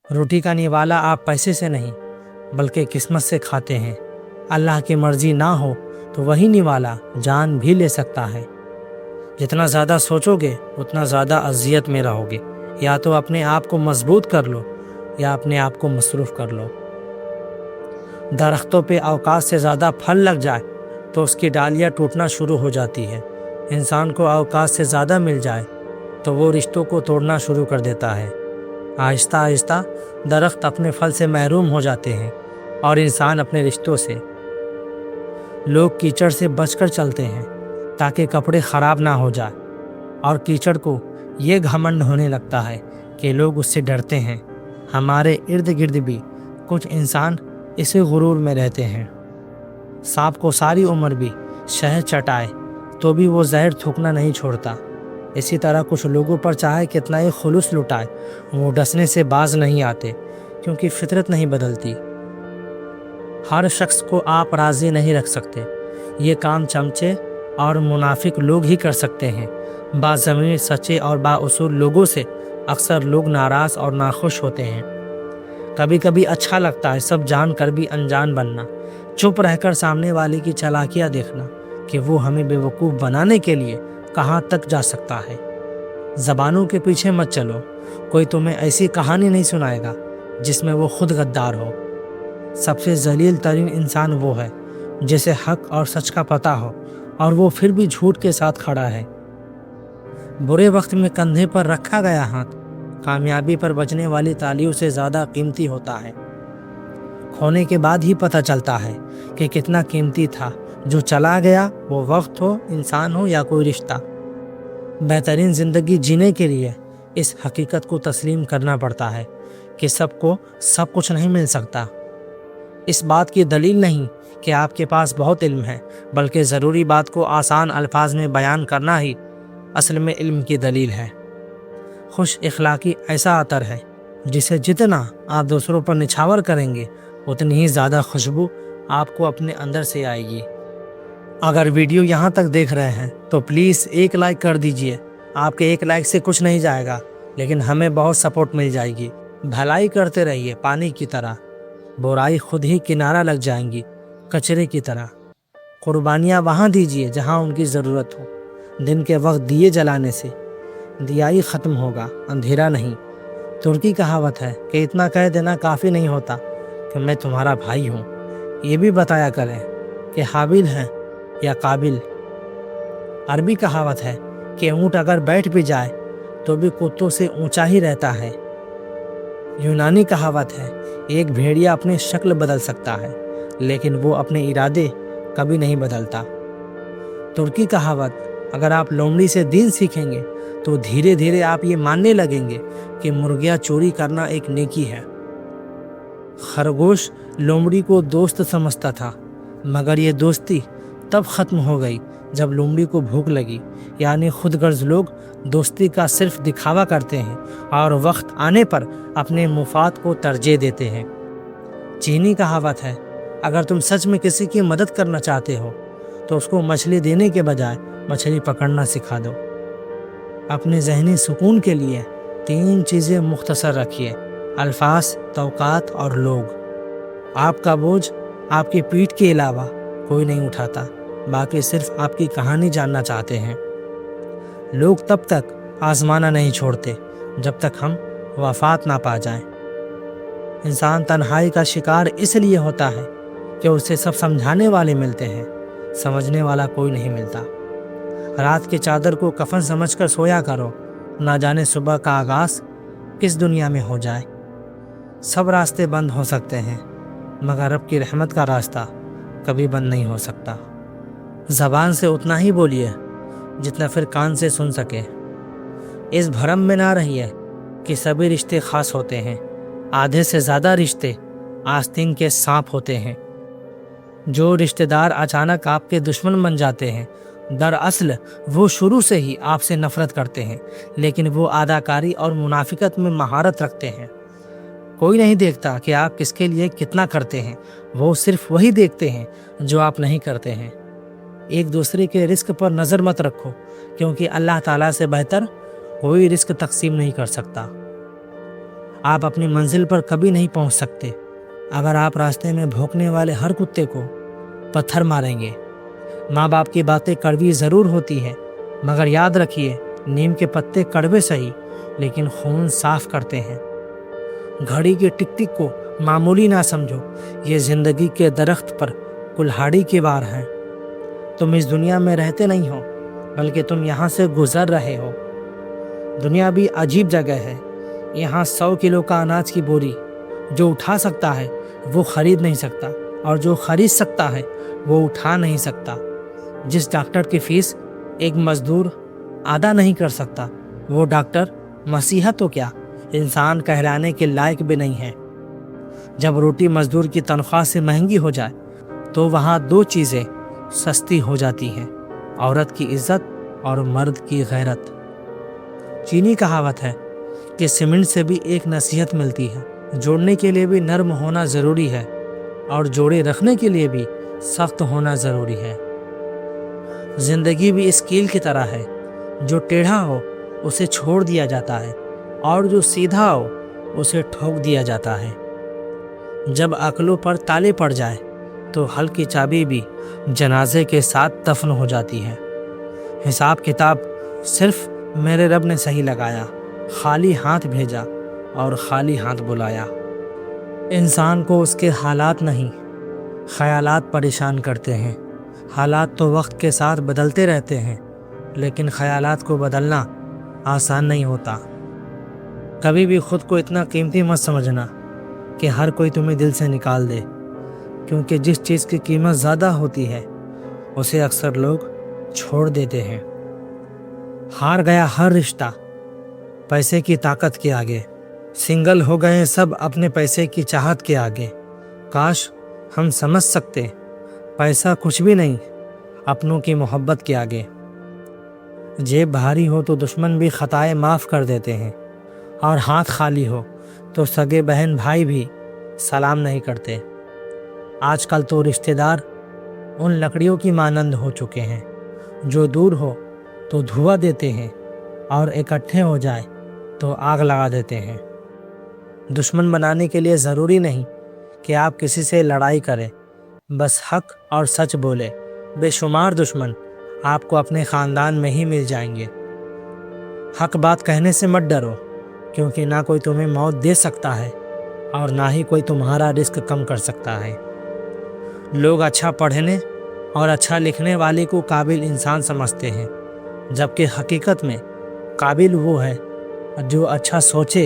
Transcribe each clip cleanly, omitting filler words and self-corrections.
روٹی کا نوالا آپ پیسے سے نہیں بلکہ قسمت سے کھاتے ہیں۔ اللہ کی مرضی نہ ہو تو وہی نوالا جان بھی لے سکتا ہے۔ جتنا زیادہ سوچو گے اتنا زیادہ اذیت میں رہو گے۔ یا تو اپنے آپ کو مضبوط کر لو یا اپنے آپ کو مصروف کر لو۔ درختوں پہ اوقات سے زیادہ پھل لگ جائے تو اس کی ڈالیاں ٹوٹنا شروع ہو جاتی ہے۔ انسان کو اوقات سے زیادہ مل جائے تو وہ رشتوں کو توڑنا شروع کر دیتا ہے۔ آہستہ آہستہ درخت اپنے پھل سے محروم ہو جاتے ہیں اور انسان اپنے رشتوں سے۔ لوگ کیچڑ سے بچ کر چلتے ہیں تاکہ کپڑے خراب نہ ہو جائے، اور کیچڑ کو یہ گھمنڈ ہونے لگتا ہے کہ لوگ اس سے ڈرتے ہیں۔ ہمارے ارد گرد بھی کچھ انسان اسی غرور میں رہتے ہیں۔ سانپ کو ساری عمر بھی شہد چٹائے تو بھی وہ زہر تھوکنا نہیں چھوڑتا۔ اسی طرح کچھ لوگوں پر چاہے کتنا ہی خلوص لٹائے وہ ڈسنے سے باز نہیں آتے، کیونکہ فطرت نہیں بدلتی۔ ہر شخص کو آپ راضی نہیں رکھ سکتے۔ یہ کام چمچے اور منافق لوگ ہی کر سکتے ہیں۔ باضمیر، سچے اور بااصول لوگوں سے اکثر لوگ ناراض اور ناخوش ہوتے ہیں۔ کبھی کبھی اچھا لگتا ہے سب جان کر بھی انجان بننا، چپ رہ کر سامنے والے کی چالاکیاں دیکھنا کہ وہ ہمیں بیوقوف بنانے کے لیے کہاں تک جا سکتا ہے۔ زبانوں کے پیچھے مت چلو، کوئی تمہیں ایسی کہانی نہیں سنائے گا جس میں وہ خود غدار ہو۔ سب سے ذلیل ترین انسان وہ ہے جسے حق اور سچ کا پتہ ہو اور وہ پھر بھی جھوٹ کے ساتھ کھڑا ہے۔ برے وقت میں کندھے پر رکھا گیا ہاتھ کامیابی پر بجنے والی تالیوں سے زیادہ قیمتی ہوتا ہے۔ کھونے کے بعد ہی پتہ چلتا ہے کہ کتنا قیمتی تھا۔ جو چلا گیا، وہ وقت ہو، انسان ہو یا کوئی رشتہ۔ بہترین زندگی جینے کے لیے اس حقیقت کو تسلیم کرنا پڑتا ہے کہ سب کو سب کچھ نہیں مل سکتا۔ اس بات کی دلیل نہیں کہ آپ کے پاس بہت علم ہے، بلکہ ضروری بات کو آسان الفاظ میں بیان کرنا ہی اصل میں علم کی دلیل ہے۔ خوش اخلاقی ایسا عطر ہے جسے جتنا آپ دوسروں پر نچھاور کریں گے اتنی ہی زیادہ خوشبو آپ کو اپنے اندر سے آئے گی۔ اگر ویڈیو یہاں تک دیکھ رہے ہیں تو پلیز ایک لائک کر دیجئے۔ آپ کے ایک لائک سے کچھ نہیں جائے گا، لیکن ہمیں بہت سپورٹ مل جائے گی۔ بھلائی کرتے رہیے پانی کی طرح، برائی خود ہی کنارہ لگ جائیں گی کچرے کی طرح۔ قربانیاں وہاں دیجئے جہاں ان کی ضرورت ہو۔ دن کے وقت دیے جلانے سے دیائی ختم ہوگا، اندھیرا نہیں۔ ترکی کہاوت ہے کہ اتنا کہہ دینا کافی نہیں ہوتا کہ میں تمہارا بھائی ہوں۔ یہ بھی بتایا کریں کہ حابیل ہیں یا قابل۔ عربی کہاوت ہے کہ اونٹ اگر بیٹھ بھی جائے تو بھی کتوں سے اونچا ہی رہتا ہے۔ یونانی کہاوت ہے ایک بھیڑیا اپنی شکل بدل سکتا ہے لیکن وہ اپنے ارادے کبھی نہیں بدلتا۔ ترکی کہاوت اگر آپ لومڑی سے دین سیکھیں گے تو دھیرے دھیرے آپ یہ ماننے لگیں گے کہ مرغیاں چوری کرنا ایک نیکی ہے۔ خرگوش لومڑی کو دوست سمجھتا تھا، مگر یہ دوستی تب ختم ہو گئی جب لومڑی کو بھوک لگی۔ یعنی خود غرض لوگ دوستی کا صرف دکھاوا کرتے ہیں اور وقت آنے پر اپنے مفاد کو ترجیح دیتے ہیں۔ چینی کہاوت ہے اگر تم سچ میں کسی کی مدد کرنا چاہتے ہو تو اس کو مچھلی دینے کے بجائے مچھلی پکڑنا سکھا دو۔ اپنے ذہنی سکون کے لیے 3 چیزیں مختصر رکھیے: الفاظ، توقعات اور لوگ۔ آپ کا بوجھ آپ کی پیٹھ کے علاوہ کوئی نہیں اٹھاتا، باقی صرف آپ کی کہانی جاننا چاہتے ہیں۔ لوگ تب تک آزمانا نہیں چھوڑتے جب تک ہم وفات نہ پا جائیں۔ انسان تنہائی کا شکار اس لیے ہوتا ہے کہ اسے سب سمجھانے والے ملتے ہیں، سمجھنے والا کوئی نہیں ملتا۔ رات کی چادر کو کفن سمجھ کر سویا کرو، نہ جانے صبح کا آغاز کس دنیا میں ہو جائے۔ سب راستے بند ہو سکتے ہیں مگر رب کی رحمت کا راستہ کبھی بند نہیں ہو سکتا۔ زبان سے اتنا ہی بولیے جتنا پھر کان سے سن سکے۔ اس بھرم میں نہ رہیے کہ سبھی رشتے خاص ہوتے ہیں۔ آدھے سے زیادہ رشتے آستین کے سانپ ہوتے ہیں۔ جو رشتہ دار اچانک آپ کے دشمن بن جاتے ہیں دراصل وہ شروع سے ہی آپ سے نفرت کرتے ہیں، لیکن وہ اداکاری اور منافقت میں مہارت رکھتے ہیں۔ کوئی نہیں دیکھتا کہ آپ کس کے لیے کتنا کرتے ہیں، وہ صرف وہی دیکھتے ہیں جو آپ نہیں کرتے ہیں۔ ایک دوسرے کے رزق پر نظر مت رکھو، کیونکہ اللہ تعالیٰ سے بہتر کوئی رزق تقسیم نہیں کر سکتا۔ آپ اپنی منزل پر کبھی نہیں پہنچ سکتے اگر آپ راستے میں بھونکنے والے ہر کتے کو پتھر ماریں گے۔ ماں باپ کی باتیں کڑوی ضرور ہوتی ہیں، مگر یاد رکھیے نیم کے پتے کڑوے سہی لیکن خون صاف کرتے ہیں۔ گھڑی کے ٹک ٹک کو معمولی نہ سمجھو، یہ زندگی کے درخت پر کلہاڑی کی وار ہیں۔ تم اس دنیا میں رہتے نہیں ہو بلکہ تم یہاں سے گزر رہے ہو۔ دنیا بھی عجیب جگہ ہے، یہاں 100 کلو کا اناج کی بوری جو اٹھا سکتا ہے وہ خرید نہیں سکتا، اور جو خرید سکتا ہے وہ اٹھا نہیں سکتا۔ جس ڈاکٹر کی فیس ایک مزدور ادا نہیں کر سکتا وہ ڈاکٹر مسیحا تو کیا انسان کہلانے کے لائق بھی نہیں ہے۔ جب روٹی مزدور کی تنخواہ سے مہنگی ہو جائے تو وہاں 2 چیزیں سستی ہو جاتی ہیں، عورت کی عزت اور مرد کی غیرت۔ چینی کہاوت ہے کہ سیمنٹ سے بھی ایک نصیحت ملتی ہے، جوڑنے کے لیے بھی نرم ہونا ضروری ہے اور جوڑے رکھنے کے لیے بھی سخت ہونا ضروری ہے۔ زندگی بھی اس کیل کی طرح ہے، جو ٹیڑھا ہو اسے چھوڑ دیا جاتا ہے اور جو سیدھا ہو اسے ٹھوک دیا جاتا ہے۔ جب عقلوں پر تالے پڑ جائے تو حل کی چابی بھی جنازے کے ساتھ دفن ہو جاتی ہے۔ حساب کتاب صرف میرے رب نے صحیح لگایا، خالی ہاتھ بھیجا اور خالی ہاتھ بلایا۔ انسان کو اس کے حالات نہیں خیالات پریشان کرتے ہیں۔ حالات تو وقت کے ساتھ بدلتے رہتے ہیں لیکن خیالات کو بدلنا آسان نہیں ہوتا۔ کبھی بھی خود کو اتنا قیمتی مت سمجھنا کہ ہر کوئی تمہیں دل سے نکال دے، کیونکہ جس چیز کی قیمت زیادہ ہوتی ہے اسے اکثر لوگ چھوڑ دیتے ہیں۔ ہار گیا ہر رشتہ پیسے کی طاقت کے آگے، سنگل ہو گئے سب اپنے پیسے کی چاہت کے آگے۔ کاش ہم سمجھ سکتے پیسہ کچھ بھی نہیں اپنوں کی محبت کے آگے۔ جیب بھاری ہو تو دشمن بھی خطائیں معاف کر دیتے ہیں، اور ہاتھ خالی ہو تو سگے بہن بھائی بھی سلام نہیں کرتے۔ آج کل تو رشتہ دار ان لکڑیوں کی مانند ہو چکے ہیں جو دور ہو تو دھواں دیتے ہیں اور اکٹھے ہو جائے تو آگ لگا دیتے ہیں۔ دشمن بنانے کے لیے ضروری نہیں کہ آپ کسی سے لڑائی کریں، بس حق اور سچ بولے۔ بے شمار دشمن آپ کو اپنے خاندان میں ہی مل جائیں گے۔ حق بات کہنے سے مت ڈرو، کیونکہ نہ کوئی تمہیں موت دے سکتا ہے اور نہ ہی کوئی تمہارا رزق کم کر سکتا ہے۔ لوگ اچھا پڑھنے اور اچھا لکھنے والے کو قابل انسان سمجھتے ہیں، جبکہ حقیقت میں قابل وہ ہے جو اچھا سوچے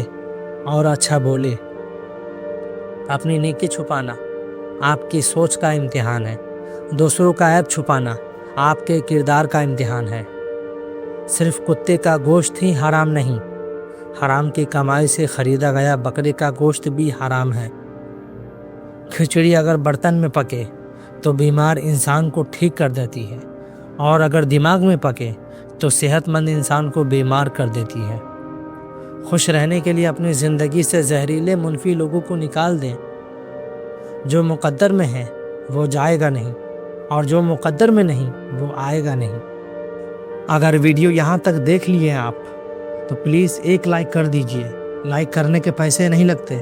اور اچھا بولے۔ اپنی نیکی چھپانا آپ کی سوچ کا امتحان ہے، دوسروں کا عیب چھپانا آپ کے کردار کا امتحان ہے۔ صرف کتے کا گوشت ہی حرام نہیں، حرام کی کمائی سے خریدا گیا بکرے کا گوشت بھی حرام ہے۔ کھچڑی اگر برتن میں پکے تو بیمار انسان کو ٹھیک کر دیتی ہے، اور اگر دماغ میں پکے تو صحت مند انسان کو بیمار کر دیتی ہے۔ خوش رہنے کے لیے اپنی زندگی سے زہریلے منفی لوگوں کو نکال دیں۔ جو مقدر میں ہے وہ جائے گا نہیں، اور جو مقدر میں نہیں وہ آئے گا نہیں۔ اگر ویڈیو یہاں تک دیکھ لیے آپ تو پلیز ایک لائک کر دیجئے، لائک کرنے کے پیسے نہیں لگتے۔